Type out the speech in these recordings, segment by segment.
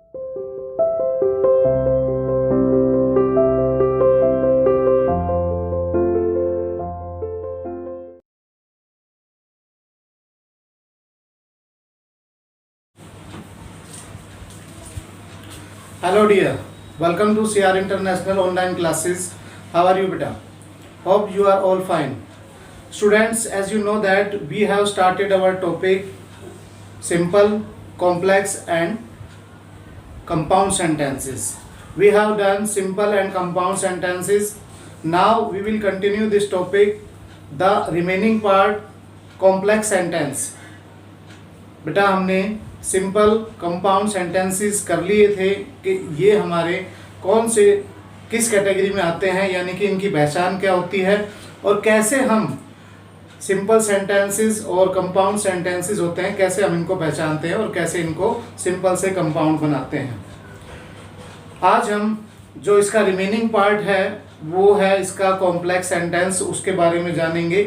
Hello dear, welcome to CR International online classes. How are you beta? Hope you are all fine. Students, as you know that we have started our topic simple, complex and compound sentences. We have done simple and compound sentences. Now we will continue this topic, the remaining part, complex sentence. बेटा हमने simple compound sentences कर लिए थे कि ये हमारे कौन से किस कैटेगरी में आते हैं, यानी कि इनकी पहचान क्या होती है और कैसे हम सिंपल सेंटेंसेस और कंपाउंड सेंटेंसेस होते हैं, कैसे हम इनको पहचानते हैं और कैसे इनको सिंपल से कंपाउंड बनाते हैं। आज हम जो इसका रिमेनिंग पार्ट है वो है इसका कॉम्प्लेक्स सेंटेंस, उसके बारे में जानेंगे।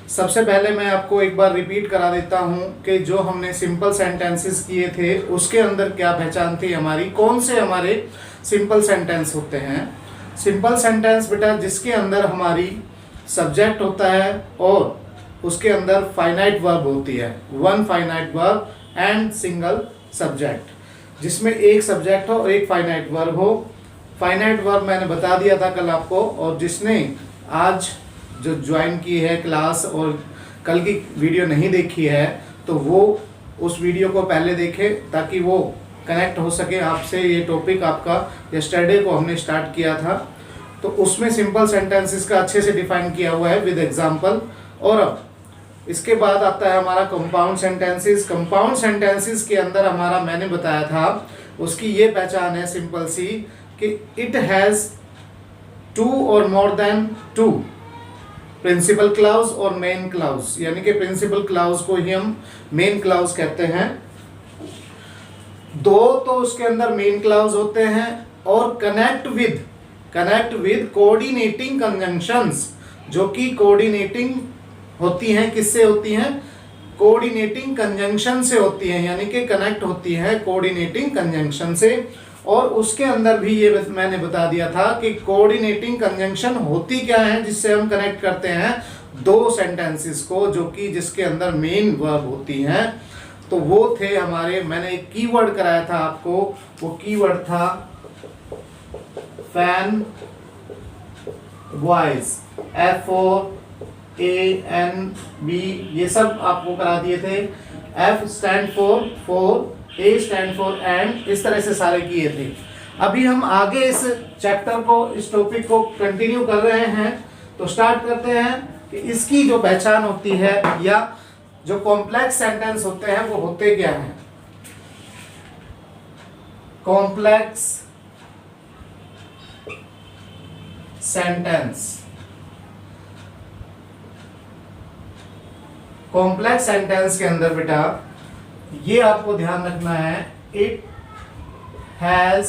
सबसे पहले मैं आपको एक बार रिपीट करा देता हूं कि जो हमने सिंपल सेंटेंसेस किए थे उसके अंदर क्या पहचान थी हमारी, कौन से हमारे सिंपल सेंटेंस होते हैं। सिंपल सेंटेंस बेटा जिसके अंदर हमारी सब्जेक्ट होता है और उसके अंदर फाइनाइट वर्ब होती है, one finite verb and single subject, जिसमें एक सब्जेक्ट हो और एक फाइनाइट वर्ब हो। फाइनाइट वर्ब मैंने बता दिया था कल आपको, और जिसने आज जो ज्वाइन की है क्लास और कल की वीडियो नहीं देखी है तो वो उस वीडियो को पहले देखे ताकि वो कनेक्ट हो सके आपसे। ये टॉपिक आपका यस्टरडे को हमने स्टार्ट किया था, तो उसमें सिंपल सेंटेंसेस का अच्छे से डिफाइन किया हुआ है विद एग्जांपल। और अब इसके बाद आता है हमारा कंपाउंड सेंटेंसेस। कंपाउंड सेंटेंसेस के अंदर हमारा मैंने बताया था उसकी ये पहचान है सिंपल सी कि इट हैज़ टू और more than two principal clause और मेन क्लाउज, यानी कि प्रिंसिपल क्लाउज को ही हम मेन क्लाउज कहते हैं। दो तो उसके अंदर मेन क्लाउज होते हैं और कनेक्ट विद कोऑर्डिनेटिंग कंजंक्शंस, जो कि कोऑर्डिनेटिंग होती हैं, किससे होती हैं, कोऑर्डिनेटिंग कंजंक्शन से होती हैं, यानी कि कनेक्ट होती है कोऑर्डिनेटिंग कंजंक्शन से। और उसके अंदर भी ये मैंने बता दिया था कि कोऑर्डिनेटिंग कंजंक्शन होती क्या है जिससे हम कनेक्ट करते हैं दो सेंटेंसेस को, जो कि जिसके अंदर मेन वर्ब होती हैं। तो वो थे हमारे, मैंने एक कीवर्ड कराया था आपको, वो कीवर्ड था फैन वॉइस, FORANB, ये सब आपको करा दिए थे। F stand for, A stand for and, इस तरह से सारे किए थे। अभी हम आगे इस चैप्टर को, इस टॉपिक को कंटिन्यू कर रहे हैं, तो स्टार्ट करते हैं कि इसकी जो पहचान होती है या जो कॉम्प्लेक्स सेंटेंस होते हैं वो होते क्या हैं। कॉम्प्लेक्स सेंटेंस, कॉम्प्लेक्स सेंटेंस के अंदर बेटा ये आपको ध्यान रखना है, it has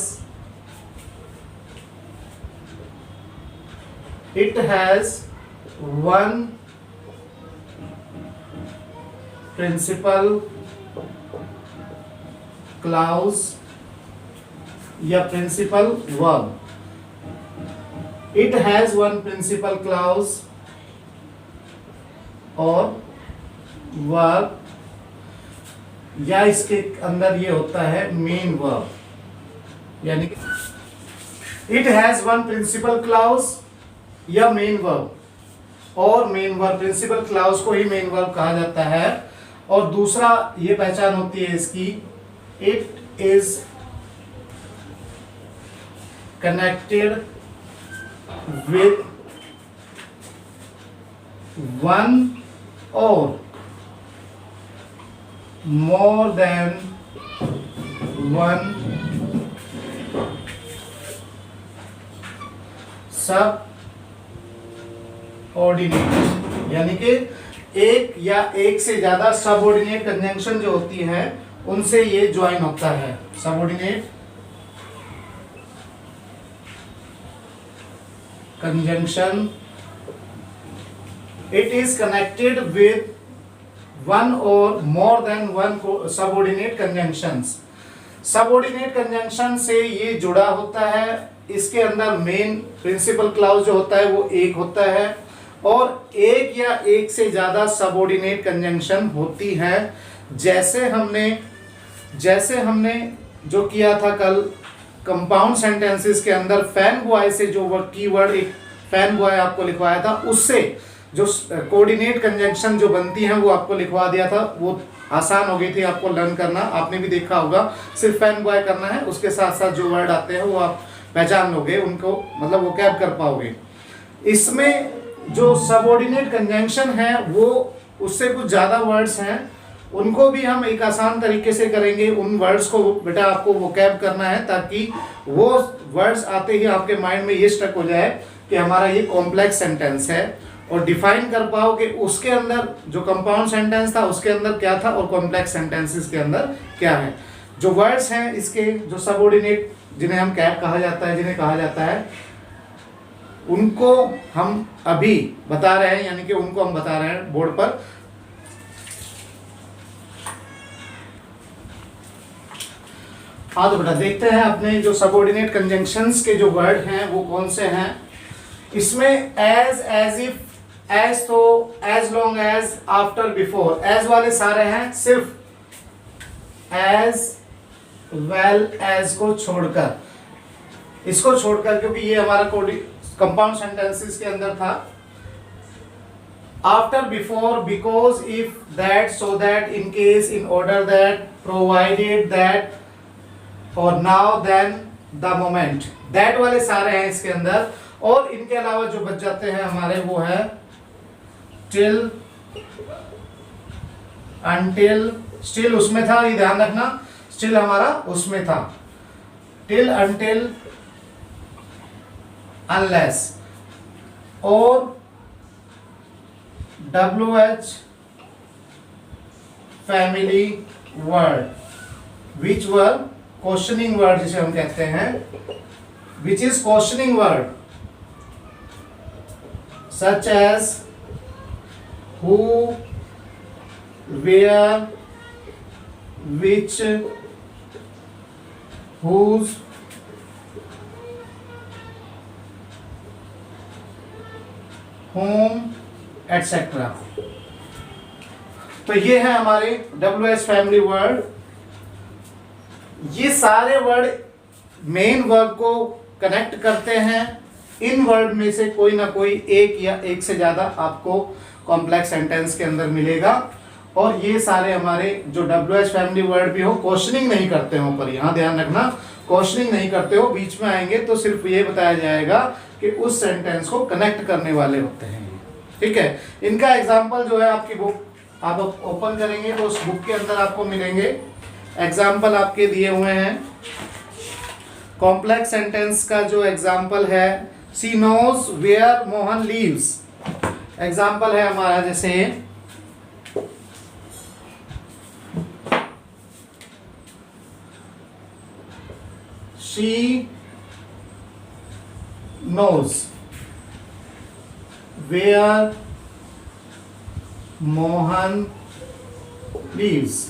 one principal clause या principal verb. It has one principal clause और वर्ब, या इसके अंदर ये होता है मेन वर्ब, यानी कि it has one principal clause या मेन वर्ब, और मेन वर्ब, प्रिंसिपल क्लाउज को ही मेन वर्ब कहा जाता है। और दूसरा ये पहचान होती है इसकी, it is connected with one और more than one सबऑर्डिनेट, यानी कि एक या एक से ज्यादा सबऑर्डिनेट कंजंक्शन जो होती है उनसे ये ज्वाइन होता है। Subordinate conjunction, it is connected with one or more than one subordinate conjunctions. Subordinate conjunction से ये जुड़ा होता है, इसके अंदर मेन प्रिंसिपल क्लाउज जो होता है वो एक होता है, और एक या एक से ज्यादा सबऑर्डिनेट कंजंक्शन होती है। जैसे हमने जो किया था कल कंपाउंड सेंटेंसेस के अंदर फैन बॉय से जो कीवर्ड एक फैन बॉय आपको लिखवाया था, उससे जो कोऑर्डिनेट कंजंक्शन जो बनती हैं वो आपको लिखवा दिया था। वो आसान हो गई थी आपको लर्न करना, आपने भी देखा होगा। सिर्फ फैन बॉय करना है, उसके साथ साथ जो वर्ड आते हैं वो आप पहचान लोगे, उनको मतलब वो कैप कर पाओगे। इसमें जो सबऑर्डिनेट कंजंक्शन है वो उससे कुछ ज़्यादा वर्ड्स हैं, उनको भी हम एक आसान तरीके से करेंगे। उन वर्ड्स को बेटा आपको वोकैब करना है, ताकि वो वर्ड्स आते ही आपके माइंड में ये स्टक हो जाए कि हमारा ये कॉम्प्लेक्स सेंटेंस है, और डिफाइन कर पाओ कि उसके अंदर जो कंपाउंड सेंटेंस था उसके अंदर क्या था और कॉम्प्लेक्स सेंटेंसेस के अंदर क्या है। जो वर्ड्स हैं इसके, जो सबऑर्डिनेट जिन्हें हम कैप कहा जाता है, जिन्हें कहा जाता है, उनको हम अभी बता रहे हैं, यानी कि उनको हम बता रहे हैं बोर्ड पर। हाँ तो बेटा देखते हैं अपने जो सबऑर्डिनेट कंजंक्शंस के जो वर्ड हैं वो कौन से हैं। इसमें as if, as though, as long as, after, before, as वाले सारे हैं, सिर्फ एज वेल एज को छोड़कर, इसको छोड़कर, क्योंकि ये हमारा कंपाउंड सेंटेंसेस के अंदर था। After, before, because, if, that, so that, in case, in order that, provided that, और now, then, the moment, that वाले सारे हैं इसके अंदर। और इनके अलावा जो बच जाते हैं हमारे वो है टिल, अनटिल, स्टिल उसमें था, ये ध्यान रखना, स्टिल हमारा उसमें था, टिल, अनटिल, अनलेस, और WH family word, which were questioning word जिसे हम कहते हैं, which is questioning word, such as who, where, which, whose, whom, etc. तो ये है हमारे WH फैमिली वर्ड। ये सारे वर्ड मेन वर्ब को कनेक्ट करते हैं। इन वर्ड में से कोई ना कोई एक या एक से ज्यादा आपको कॉम्प्लेक्स सेंटेंस के अंदर मिलेगा, और ये सारे हमारे जो WH फैमिली वर्ड भी हो, क्वेश्चनिंग नहीं करते हो, पर यहाँ ध्यान रखना क्वेश्चनिंग नहीं करते हो, बीच में आएंगे तो सिर्फ ये बताया जाएगा कि उस सेंटेंस को कनेक्ट करने वाले होते हैं। ठीक है, इनका एग्जाम्पल जो है आपकी बुक आप ओपन करेंगे तो उस बुक के अंदर आपको मिलेंगे। एग्जाम्पल आपके दिए हुए हैं। कॉम्प्लेक्स सेंटेंस का जो एग्जाम्पल है, she knows where Mohan lives, example है हमारा जैसे she knows where Mohan lives.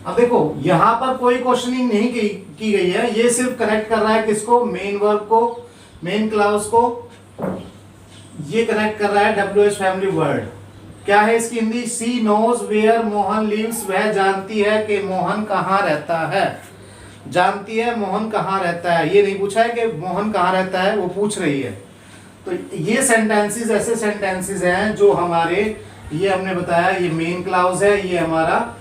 अब देखो यहां पर कोई क्वेश्चनिंग नहीं की गई है, ये सिर्फ कनेक्ट कर रहा है किसको, मेन वर्ब को, मेन क्लाउज को, ये कनेक्ट कर रहा है WH फैमिली वर्ड। क्या है इसकी हिंदी, सी नोज वेयर मोहन लिव्स, वह जानती है कि मोहन कहाँ रहता है, जानती है मोहन कहाँ रहता है। ये नहीं पूछा है कि मोहन कहाँ रहता है, वो पूछ रही है। तो ये सेंटेंसेस ऐसे सेंटेंसेस हैं जो हमारे, ये हमने बताया ये मेन क्लाउज है, ये हमारा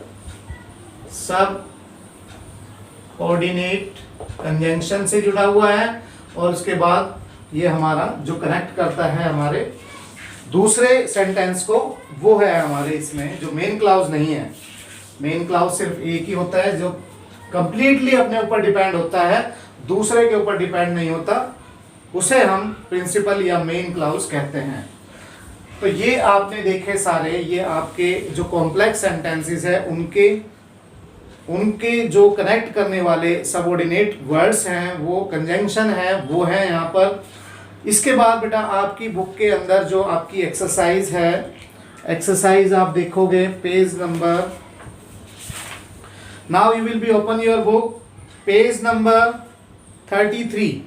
सब ऑर्डिनेट कंजंक्शन से जुड़ा हुआ है, और उसके बाद ये हमारा जो कनेक्ट करता है हमारे दूसरे सेंटेंस को, वो है हमारे इसमें जो मेन क्लाउज नहीं है। मेन क्लाउज सिर्फ एक ही होता है जो कंप्लीटली अपने ऊपर डिपेंड होता है, दूसरे के ऊपर डिपेंड नहीं होता, उसे हम प्रिंसिपल या मेन क्लाउज कहते हैं। तो ये आपने देखे सारे, ये आपके जो कॉम्प्लेक्स सेंटेंसेस है उनके जो कनेक्ट करने वाले सबऑर्डिनेट वर्ड्स हैं, वो कंजंक्शन है, वो है यहाँ पर। इसके बाद बेटा आपकी बुक के अंदर जो आपकी एक्सरसाइज है, एक्सरसाइज आप देखोगे page number Now you will be open your book, page number 33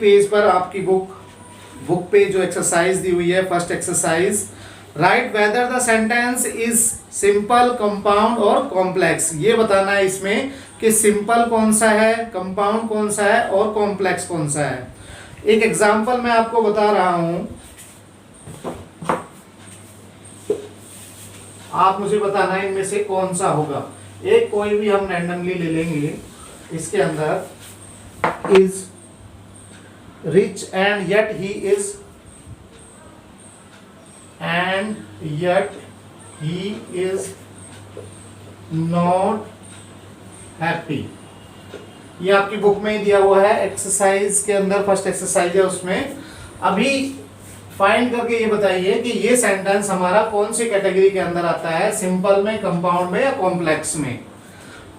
page पर आपकी बुक पे जो एक्सरसाइज दी हुई है, first exercise, right whether the sentence is simple, compound और कॉम्प्लेक्स। ये बताना है इसमें कि सिंपल कौन सा है, कंपाउंड कौन सा है और कॉम्प्लेक्स कौन सा है। एक एग्जांपल मैं आपको बता रहा हूं, आप मुझे बताना है इनमें से कौन सा होगा। एक कोई भी हम रैंडमली ले लेंगे, इसके अंदर is rich and yet he is not happy. ये आपकी बुक में ही दिया हुआ है, एक्सरसाइज के अंदर फर्स्ट एक्सरसाइज है उसमें। अभी फाइंड करके ये बताइए कि ये सेंटेंस हमारा कौन सी कैटेगरी के अंदर आता है, सिंपल में, कंपाउंड में या कॉम्प्लेक्स में।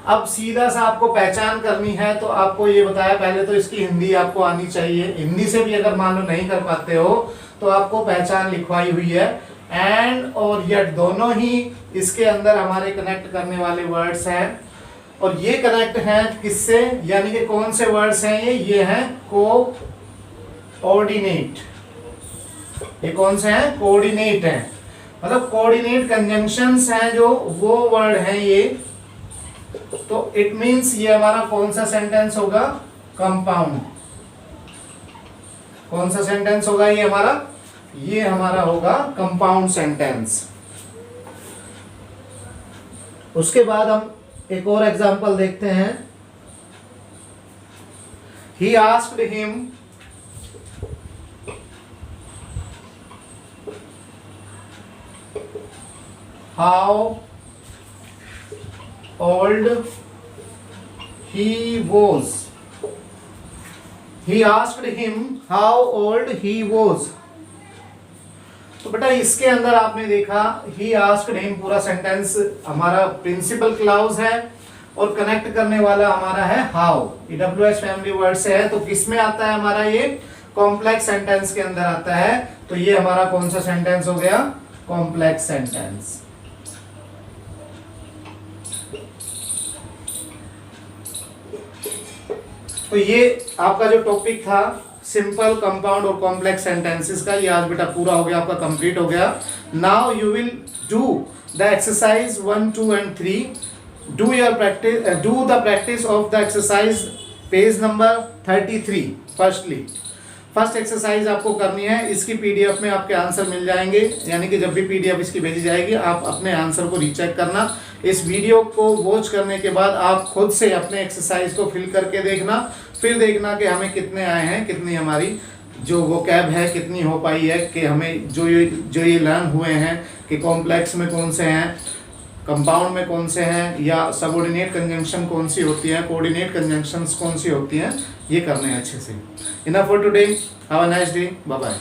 अब सीधा सा आपको पहचान करनी है, तो आपको ये बताया पहले तो इसकी हिंदी आपको आनी चाहिए। हिंदी से भी अगर मान लो नहीं कर पाते हो तो आपको पहचान लिखवाई हुई है। एंड और यट दोनों ही इसके अंदर हमारे कनेक्ट करने वाले वर्ड्स हैं, और ये कनेक्ट हैं किससे, यानी कि कौन से वर्ड्स हैं ये हैं कोऑर्डिनेट। ये कौन से हैं, कोऑर्डिनेट हैं, मतलब कोऑर्डिनेट कंजंक्शंस हैं जो वो वर्ड हैं ये। तो इट मींस ये हमारा कौन सा सेंटेंस होगा, कंपाउंड। कौन सा सेंटेंस होगा ये हमारा होगा कंपाउंड सेंटेंस। उसके बाद हम एक और एग्जांपल देखते हैं। He asked him how old he was. He asked him how old he was. तो बेटा इसके अंदर आपने देखा he asked him पूरा सेंटेंस हमारा प्रिंसिपल क्लाउज है और कनेक्ट करने वाला हमारा है how। EWS फैमिली वर्ड से है, तो किस में आता है हमारा ये, कॉम्प्लेक्स सेंटेंस के अंदर आता है। तो ये हमारा कौन सा सेंटेंस हो गया, कॉम्प्लेक्स सेंटेंस। तो ये आपका जो टॉपिक था सिंपल, कंपाउंड और कॉम्प्लेक्स सेंटेंसेस का, ये आज बेटा पूरा हो गया, आपका कंप्लीट हो गया। Now you will do the exercise 1, 2 and 3। Do the practice of the exercise page number 33। First exercise आपको करनी है, इसकी पीडीएफ में आपके आंसर मिल जाएंगे, यानी कि जब भी पीडीएफ इसकी भेजी जाएगी आप अपने आंसर को रीचेक करना। इस वीडियो को वॉच करने के बाद आप खुद से अपने एक्सरसाइज को फिल करके देखना, फिर देखना कि हमें कितने आए हैं, कितनी हमारी जो वोकैब है कितनी हो पाई है, कि हमें जो ये लर्न हुए हैं कि कॉम्प्लेक्स में कौन से हैं, कंपाउंड में कौन से हैं, या सबऑर्डिनेट कंजंक्शन कौन सी होती है, कोऑर्डिनेट कंजंक्शंस कौन सी होती हैं, ये करने हैं अच्छे से। Enough for today, have a nice day, bye bye.